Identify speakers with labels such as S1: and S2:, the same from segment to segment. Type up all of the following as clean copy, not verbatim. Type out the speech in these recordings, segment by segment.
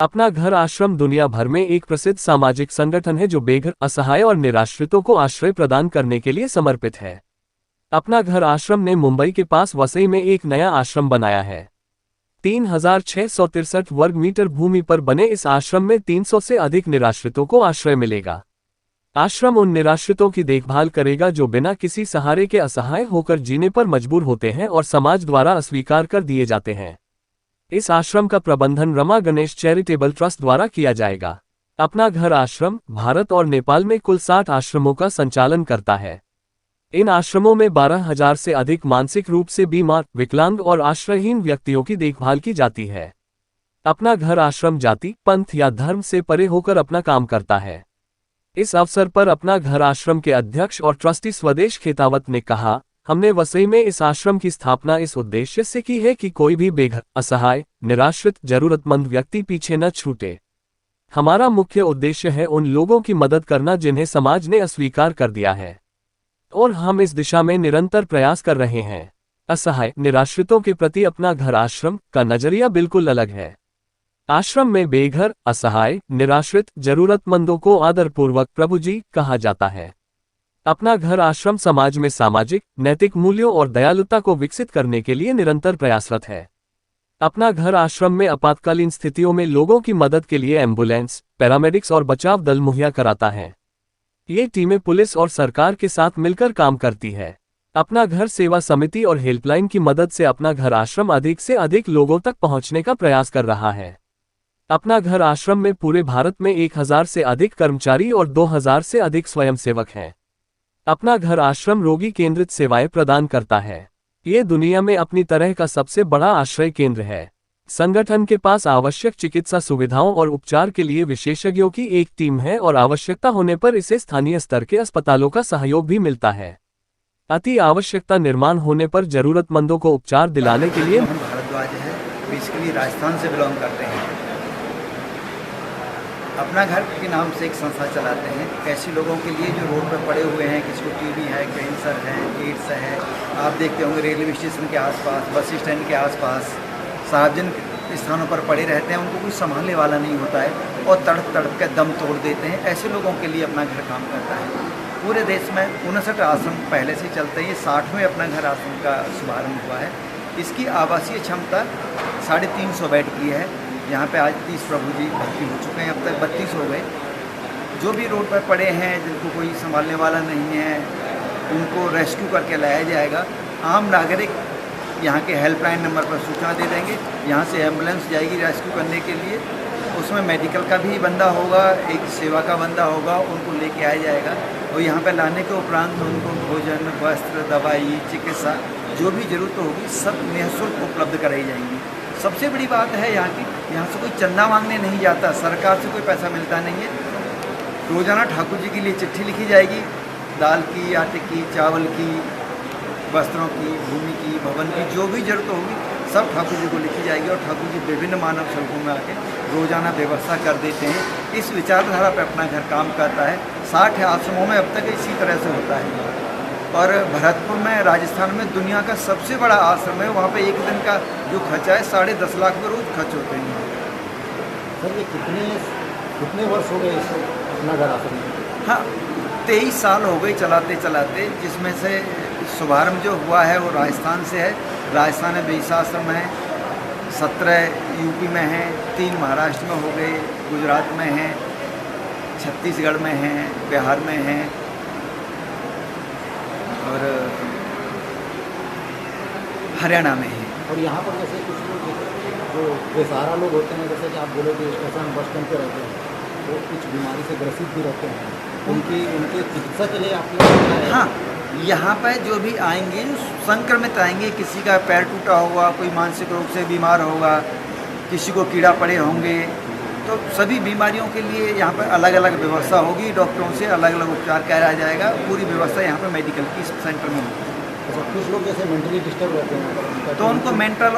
S1: अपना घर आश्रम दुनिया भर में एक प्रसिद्ध सामाजिक संगठन है जो बेघर, असहाय और निराश्रितों को आश्रय प्रदान करने के लिए समर्पित है। अपना घर आश्रम ने मुंबई के पास वसई में एक नया आश्रम बनाया है। 3663 वर्ग मीटर भूमि पर बने इस आश्रम में 300 से अधिक निराश्रितों को आश्रय मिलेगा। आश्रम उन निराश्रितों की देखभाल करेगा जो बिना किसी सहारे के असहाय होकर जीने पर मजबूर होते हैं और समाज द्वारा अस्वीकार कर दिए जाते हैं। इस आश्रम का प्रबंधन रमा गणेश चैरिटेबल ट्रस्ट द्वारा किया जाएगा। अपना घर आश्रम भारत और नेपाल में कुल 60 आश्रमों का संचालन करता है। इन आश्रमों में 12,000 से अधिक मानसिक रूप से बीमार, विकलांग और आश्रयहीन व्यक्तियों की देखभाल की जाती है। अपना घर आश्रम जाति, पंथ या धर्म से परे होकर अपना काम करता है। इस अवसर पर अपना घर आश्रम के अध्यक्ष और ट्रस्टी स्वदेश खेतावत ने कहा, हमने वसई में इस आश्रम की स्थापना इस उद्देश्य से की है कि कोई भी बेघर, असहाय, निराश्रित, जरूरतमंद व्यक्ति पीछे न छूटे। हमारा मुख्य उद्देश्य है उन लोगों की मदद करना जिन्हें समाज ने अस्वीकार कर दिया है, और हम इस दिशा में निरंतर प्रयास कर रहे हैं। असहाय, निराश्रितों के प्रति अपना घर आश्रम का नजरिया बिल्कुल अलग है। आश्रम में बेघर, असहाय, निराश्रित, जरूरतमंदों को आदरपूर्वक प्रभु जी कहा जाता है। अपना घर आश्रम समाज में सामाजिक, नैतिक मूल्यों और दयालुता को विकसित करने के लिए निरंतर प्रयासरत है। अपना घर आश्रम में आपातकालीन स्थितियों में लोगों की मदद के लिए एम्बुलेंस, पैरामेडिक्स और बचाव दल मुहैया कराता है। ये टीमें पुलिस और सरकार के साथ मिलकर काम करती है। अपना घर सेवा समिति और हेल्पलाइन की मदद से अपना घर आश्रम अधिक से अधिक लोगों तक पहुंचने का प्रयास कर रहा है। अपना घर आश्रम में पूरे भारत में 1000 से अधिक कर्मचारी और 2000 से अधिक स्वयंसेवक हैं। अपना घर आश्रम रोगी केंद्रित सेवाएं प्रदान करता है। ये दुनिया में अपनी तरह का सबसे बड़ा आश्रय केंद्र है। संगठन के पास आवश्यक चिकित्सा सुविधाओं और उपचार के लिए विशेषज्ञों की एक टीम है और आवश्यकता होने पर इसे स्थानीय स्तर के अस्पतालों का सहयोग भी मिलता है। अति आवश्यकता निर्माण होने पर जरूरतमंदों को उपचार दिलाने के लिए
S2: भारद्वाज है, बेसिकली राजस्थान से बिलोंग करते हैं। अपना घर के नाम से एक संस्था चलाते हैं ऐसे लोगों के लिए जो रोड पर पड़े हुए हैं, किसी को टीबी है, कैंसर है, एड्स है। आप देखते होंगे रेलवे स्टेशन के आसपास, बस स्टैंड के आसपास, सार्वजनिक स्थानों पर पड़े रहते हैं, उनको कोई संभालने वाला नहीं होता है और तड़प तड़प के दम तोड़ देते हैं। ऐसे लोगों के लिए अपना घर काम करता है। पूरे देश में 59 आश्रम पहले से चलते हैं। ये 60वें अपना घर आश्रम का शुभारंभ हुआ है। इसकी आवासीय क्षमता 350 बेड की है। यहाँ पे आज 30 प्रभु जी भर्ती हो चुके हैं, अब तक 32 हो गए। जो भी रोड पर पड़े हैं, जिनको कोई संभालने वाला नहीं है, उनको रेस्क्यू करके लाया जाएगा। आम नागरिक यहाँ के हेल्पलाइन नंबर पर सूचना दे देंगे, यहाँ से एम्बुलेंस जाएगी रेस्क्यू करने के लिए। उसमें मेडिकल का भी बंदा होगा, एक सेवा का बंदा होगा, उनको लेके आया जाएगा और यहाँ पे लाने के उपरांत उनको भोजन, वस्त्र, दवाई, चिकित्सा जो भी ज़रूरत होगी सब निःशुल्क उपलब्ध कराई जाएंगी। सबसे बड़ी बात है यहाँ की, यहाँ से कोई चंदा मांगने नहीं जाता, सरकार से कोई पैसा मिलता नहीं है। रोज़ाना ठाकुर जी के लिए चिट्ठी लिखी जाएगी, दाल की, आटे की, चावल की, वस्त्रों की, भूमि की, भवन की, जो भी जरूरत होगी सब ठाकुर जी को लिखी जाएगी और ठाकुर जी विभिन्न मानव सड़कों में आके रोज़ाना व्यवस्था कर देते हैं। इस विचारधारा पर अपना घर काम करता है। 60 आश्रमों में अब तक इसी तरह से होता है। और भरतपुर में, राजस्थान में दुनिया का सबसे बड़ा आश्रम है। वहाँ पे एक दिन का जो खर्चा है 10.5 लाख में रोज़ खर्च होते हैं।
S3: सर ये कितने वर्ष हो गए इस अपना घर आश्रम?
S2: हाँ, 23 साल हो गए चलाते चलाते, जिसमें से शुभारंभ जो हुआ है वो राजस्थान से है। राजस्थान में 20 आश्रम हैं, 17 यूपी में हैं, 3 महाराष्ट्र में हो गए, गुजरात में हैं, छत्तीसगढ़ में हैं, बिहार में हैं और हरियाणा में है।
S3: और यहाँ पर जैसे कुछ लोग जो बेसहारा लोग होते हैं, जैसे कि आप बोले कि स्टेशन बस स्टैंड पर रहते हैं, वो कुछ बीमारी से ग्रसित भी रहते हैं, उनके चिकित्सा के लिए आप?
S2: हाँ, यहाँ पर जो भी आएंगे संक्रमित आएंगे, किसी का पैर टूटा होगा, कोई मानसिक रोग से बीमार होगा, किसी को कीड़ा पड़े होंगे, तो सभी बीमारियों के लिए यहाँ पर अलग अलग व्यवस्था होगी। डॉक्टरों से अलग अलग उपचार कराया जाएगा। पूरी व्यवस्था यहाँ पर मेडिकल की सेंटर में होगी।
S3: अच्छा, कुछ लोग जैसे मेंटली डिस्टर्ब रहते हैं
S2: तो उनको मेंटल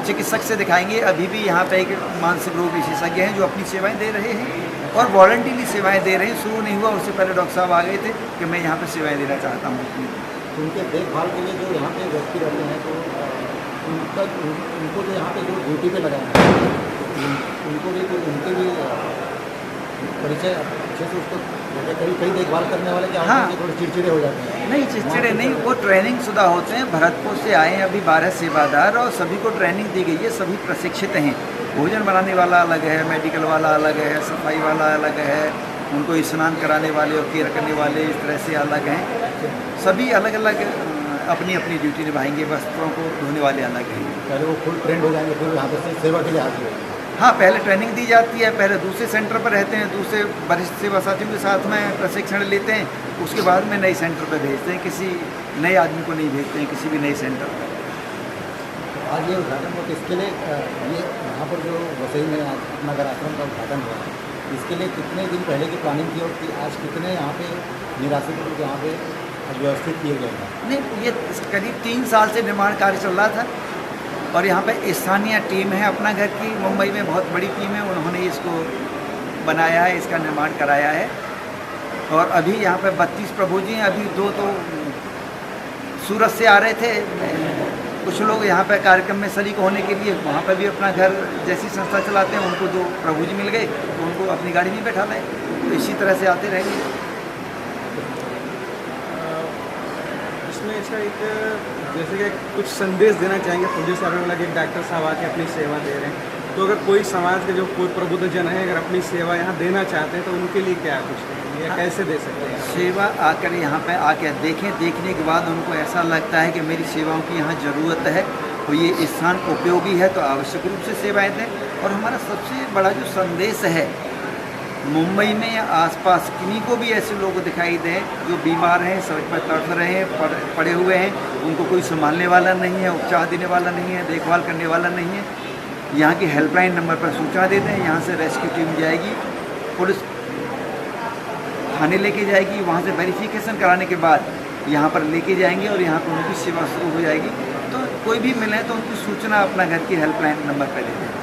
S2: चिकित्सक से दिखाएंगे। अभी भी यहाँ पे एक मानसिक रोग विशेषज्ञ हैं जो अपनी सेवाएं दे रहे हैं और वॉलंटियरली सेवाएं दे रहे हैं। शुरू नहीं हुआ, उससे पहले डॉक्टर साहब आ गए थे कि मैं यहाँ पे सेवाएं देना चाहता हूँ।
S3: तो उनके देखभाल के लिए जो यहाँ पे व्यक्ति रहते हैं, तो उनको जो यहाँ पे जो ड्यूटी पे लगाया है उनको भी कोई उनके भी परिचय अच्छे से उसको कई देखभाल करने वाले क्या
S2: हाँ।
S3: होते हैं कि थोड़े चिड़चिड़े हो जाते हैं।
S2: नहीं, चिड़चिड़े नहीं, वो ट्रेनिंग शुदा होते हैं। भरतपुर से आए हैं अभी 12 सेवादार और सभी को ट्रेनिंग दी गई है, सभी प्रशिक्षित हैं। भोजन बनाने वाला अलग है, मेडिकल वाला अलग है, सफाई वाला अलग है, उनको स्नान कराने वाले और केयर करने वाले इस तरह से अलग हैं। सभी अलग अलग अपनी अपनी ड्यूटी निभाएंगे, वस्त्रों को धोने वाले अलग हैं।
S3: पहले वो फुल ट्रेंड हो जाएंगे, फिर यहाँ पर सेवा के लिए हाजिर होंगे।
S2: हाँ, पहले ट्रेनिंग दी जाती है, पहले दूसरे सेंटर पर रहते हैं, दूसरे वरिष्ठ सेवा साथियों के साथ में प्रशिक्षण लेते हैं, उसके बाद में नए सेंटर पर भेजते हैं। किसी नए आदमी को नहीं भेजते हैं किसी भी नए सेंटर पर।
S3: आज ये उद्घाटन हुआ, तो इसके लिए ये यहाँ पर जो वसई में अपना घर आश्रम का उद्घाटन हुआ, इसके लिए कितने दिन पहले की प्लानिंग थी और आज कितने यहाँ पे निराश्रित लोग यहाँ पे व्यवस्थित किए गए हैं?
S2: नहीं, ये करीब 3 साल से निर्माण कार्य चल रहा था और यहाँ पे स्थानीय टीम है अपना घर की, मुंबई में बहुत बड़ी टीम है, उन्होंने इसको बनाया है, इसका निर्माण कराया है। और अभी यहाँ पे 32 प्रभु जी हैं, अभी 2 तो सूरत से आ रहे थे। कुछ लोग यहाँ पे कार्यक्रम में शरीक होने के लिए वहाँ पे भी अपना घर जैसी संस्था चलाते हैं, उनको 2 प्रभु जी मिल गए तो उनको अपनी गाड़ी में बैठा लाए, तो इसी तरह से आते रहेंगे।
S4: इसमें इसका एक जैसे कि कुछ संदेश देना चाहेंगे पुलिस वालों लगे, डॉक्टर साहब आके अपनी सेवा दे रहे हैं, तो अगर कोई समाज के जो कोई प्रबुद्ध जन है अगर अपनी सेवा यहाँ देना चाहते हैं तो उनके लिए क्या कुछ कहेंगे या कैसे दे सकते हैं?
S2: सेवा आकर यहाँ पे आके देखें, देखने के बाद उनको ऐसा लगता है कि मेरी सेवाओं की यहाँ ज़रूरत है और ये स्थान उपयोगी है, तो आवश्यक रूप से सेवाएं दें। और हमारा सबसे बड़ा जो संदेश है, मुंबई में या आसपास किन्हीं को भी ऐसे लोग दिखाई दें जो बीमार हैं, सड़क पर तड़फ रहे हैं, पड़े हुए हैं, उनको कोई संभालने वाला नहीं है, उपचार देने वाला नहीं है, देखभाल करने वाला नहीं है, यहाँ की हेल्पलाइन नंबर पर सूचना दे दें। यहाँ से रेस्क्यू टीम जाएगी, पुलिस थाने लेके जाएगी, वहाँ से वेरिफिकेशन कराने के बाद यहाँ पर लेके जाएंगे और यहाँ पर उनकी सेवा शुरू हो जाएगी। तो कोई भी मिले तो उनकी सूचना अपना घर की हेल्पलाइन नंबर पर दे दें।